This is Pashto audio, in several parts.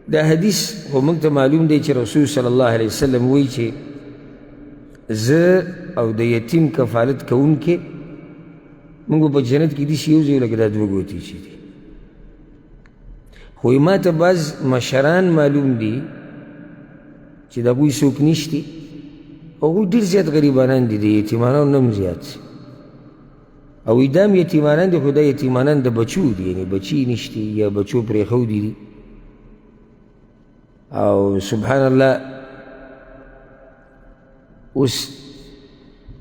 دا حدیث خو موږ ته معلوم دی چې رسول صلی الله علیه وسلم وایي چې زه او د یتیم کفالت کوونکې موږ په جنت کې داسې یو ځای لکه دا دوه ګوتې چې دي. خو ما ته بعض مشران معلوم دي چې د هغوی څوک نشتي، هغوی ډېر زیات غریبانان دي، د یتیمانانو نه هم زیات، او دا هم یتیمانان دي، خو دا یتیمانان د بچو دي، یعنې بچي نشتي یا بچو پرېښودي دي. او سبحان الله اوس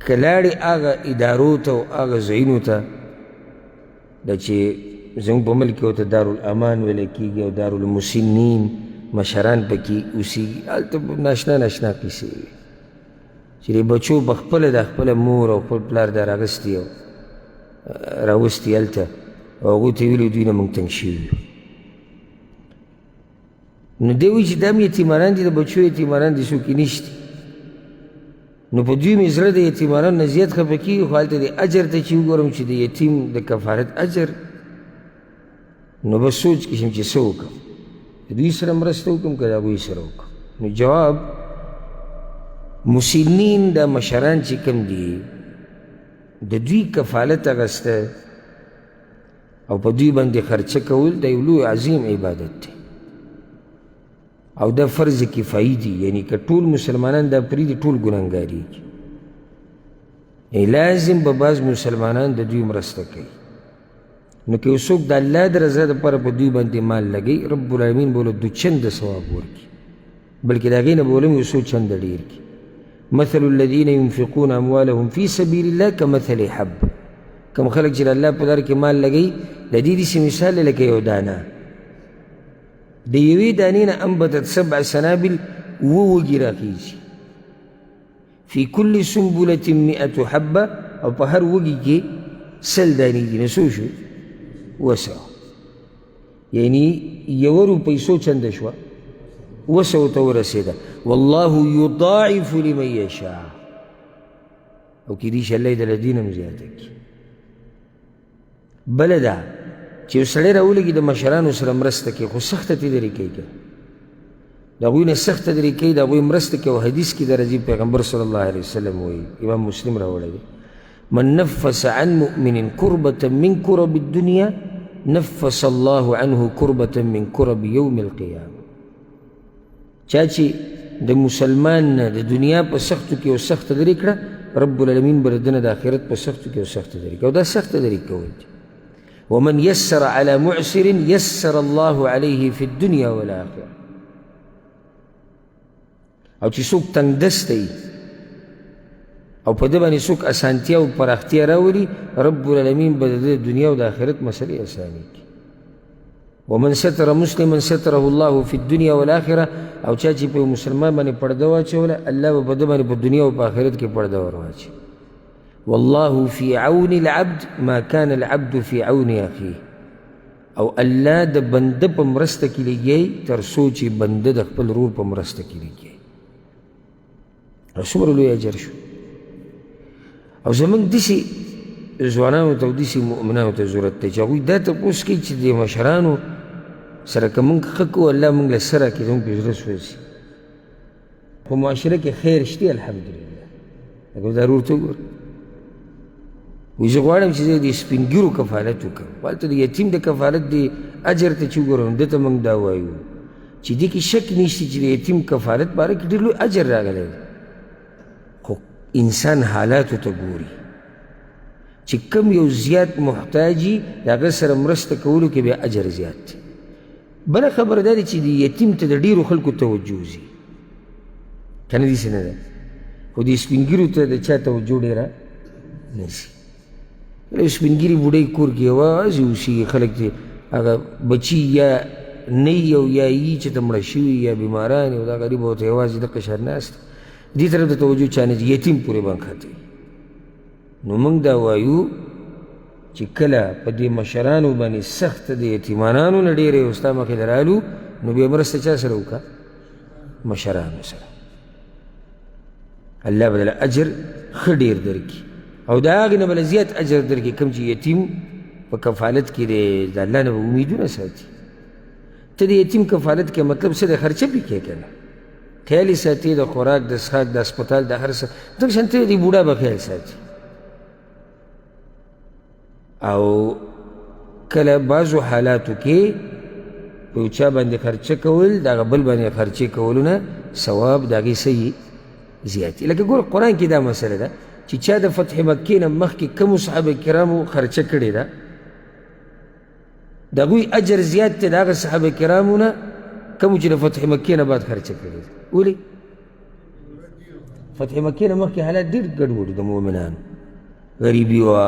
که لاړې هغه ادارو ته او هغه ځایونو ته دا چې زموږ په ملک کې ورته دارالامان ویلی کېږي او دارالمسنین مشران پکې اوسېږي، هلته ناشنا ناشنا قیسې وي چې د بچو په خپله د خپله مور او خپل پلار دا راغستي او راوستي هلته او هغوی ته ویلي دوی نه موږ تنګ شوي یو. نو دی وایي چې دا هم یتیمانان دي، د بچو یتیمانان دي، څوک یې نشتي. نو په دوی مې زړه د یتیمانانو نه زیات خفه کېږي، خو هلته د اجر ته چې وګورم چې د یتیم د کفارت اجر، نو بس سوچ کې شم چې څه وکړم، د دوی سره مرسته وکړم که د هغوی سره وکړم. نو جواب مسنین دا مشران چې کوم دي د دوی کفالت اخیسته او په دوی باندې خرچه کول دا یو لوی عظیم عبادت دی او دا فرض کفایي دي، یعنی که ټول مسلمانان دا پرېږدي ټول ګناهګارېږي. یعنی لازم به بعض مسلمانان د دوی مرسته کوي. نو که یو څوک د الله د رضا دپاره په دوی باندې مال لګوي، رب العالمین به له دو چنده ثواب ورکړي، بلکې د هغې نه به ولم یو څو چنده ډېر کړي. مثل الذین ينفقون اموالهم فی سبیل الله کمثل حب، کوم خلک چې د الله په لاره کې مال لګوي د دې داسې مثال دی لکه یو دانه، د یوې دانې نه انبتت 7 سنابل، وږي راخیږي، فی کل سنبلة 100 حبه، او په هر وږي کې 100 دانې دي، نو څو شو؟ 200. یعنی یوه روپۍ څو چنده شوه؟ 200 ته ورسېده. والله یضاعف لمن یشاء، او کېدای شي الله یې د له دې نه هم زیاته کړي. بله ده چې یو سړی راولګي د مشرانو سره مرسته کوي، خو سخته طریقې کوي، د هغوی نه سخته طریقې د هغوی مرسته کوي. او حدیث کې د راځي پیغمبر صلی الله علیه وسلم وایي، امام مسلم راوړی دی، من نفس عن مؤمن كربة من كرب الدنيا نفس الله عنه كربة من كرب يوم القيامة. چا چې د مسلمان نه د دنیا په سختو کې یو سخته لرې کړه، رب العالمین به د ده نه د آخرت په سختو کې یو سخته لرې کړه، او دا سخته لرې کول دي. ومن يسر على معسر يسر الله عليه في الدنيا والآخرة. او چې څوک تنګ دسته وي او په ده باندې څوک اسانتیا او پراختیا راولي، رب العالمین به د دنیا او د آخرت مسلې اسانې کړي. ومن ستر مسلما ستره الله في الدنيا والآخرة. او چا چې په مسلمان باندې پرده واچوله، الله به په ده باندې په دنیا او په آخرت کې پرده ورواچي. والله في عون العبد ما كان العبد في عون أخيه. او الله د بنده په مرسته کې لګي تر څو چې بنده د خپل ورور په مرسته کې لګي. څومره لوی اجر شو. او زموږ داسې ځوانانو ته او داسې مؤمنانو ته ضرورت دی چې هغوی دا تپوس کوي چې د مشرانو سره که موږ ښه کوو، الله موږ له سره کړي، زموږ په زړه سوځي. خو معاشره کې خیر شته الحمدلله. لکه دا ورور ته وګوره، وایي زه غواړم چې زه د سپین ږیرو کفالت وکړم، هلته د یتیم د کفالت د اجر ته چې وګورم، ده ته موږ دا وایو چې دې کې شک نشته چې د یتیم کفالت باره کې ډېر لوی اجر راغلی دی. خو انسان حالاتو ته ګوري چې کم یو زیات محتاجي د هغه سره مرسته کولو کې بیا اجر زیات دی. بله خبره دا دی چې د یتیم ته د ډېرو خلکو توجه ځي، که نه داسې نه ده، خو د سپین ږیرو ته د چا توجه ډېره نه ځي. یو سپین ږیري بوډۍ کور کې یوازې اوسېږي، خلک چې هغه بچي یا نه وي او یا یي چې ته مړه شوي یا بیماران او دا غریب ورته یوازې دغه شان ناست، دې طرف ته توجه چا نه ځي، یتیم پورې باندې خطوي. نو موږ دا وایو چې کله په دې مشرانو باندې سخته د یتیمانانو نه ډېره یو ستا مخې ته رالو، نو بیا مرسته چا سره وکړه؟ مشرانو سره. الله به دله اجر ښه ډېر درکړي، او د هغې نه به زیات اجر درکړي کوم چې یتیم په کفالت کې دی، د الله نه به امیدونه ساتي. ته د یتیم کفالت کې مطلب څه دی خرچه پې کې که نه خیال یې ساتي د خوراک د څښاک د هسپتال د هر څه دغه شان ته د بوډا به خیال ساتي او کله بعضو حالاتو کې په یو چا باندې خرچه کول د هغه بل باندې خرچې کولو نه ثواب د هغې څه زیات لکه ګوره قرآن کې دا مسله ده چې چا د فتح مکې نه مخکې کمو صحابه کرامو خرچه کړې ده د هغوی اجر زیات دی د هغه صحابه کرامو نه کمو چې د فتح مکې نه بعد خرچه کړې ده ولې فتح مکې نه مخکې حالات ډېر ګډوډ د مؤمنانو غریبي وه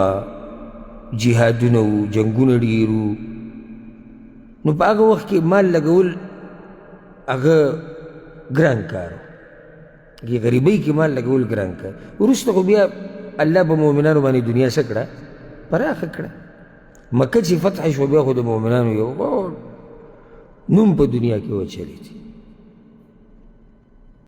جهادونه وو جنګونه ډېر وو نو په هغه وخت کې مال لګول هغه ګران کار و غریبۍ کې مال لګول ګران کار وروسته خو بیا الله په مؤمنانو باندې دنیا څه کړه پراخه کړه مکه چې فتح شوه بیا خو د مؤمنانو یو نوم په دنیا کې وچلېد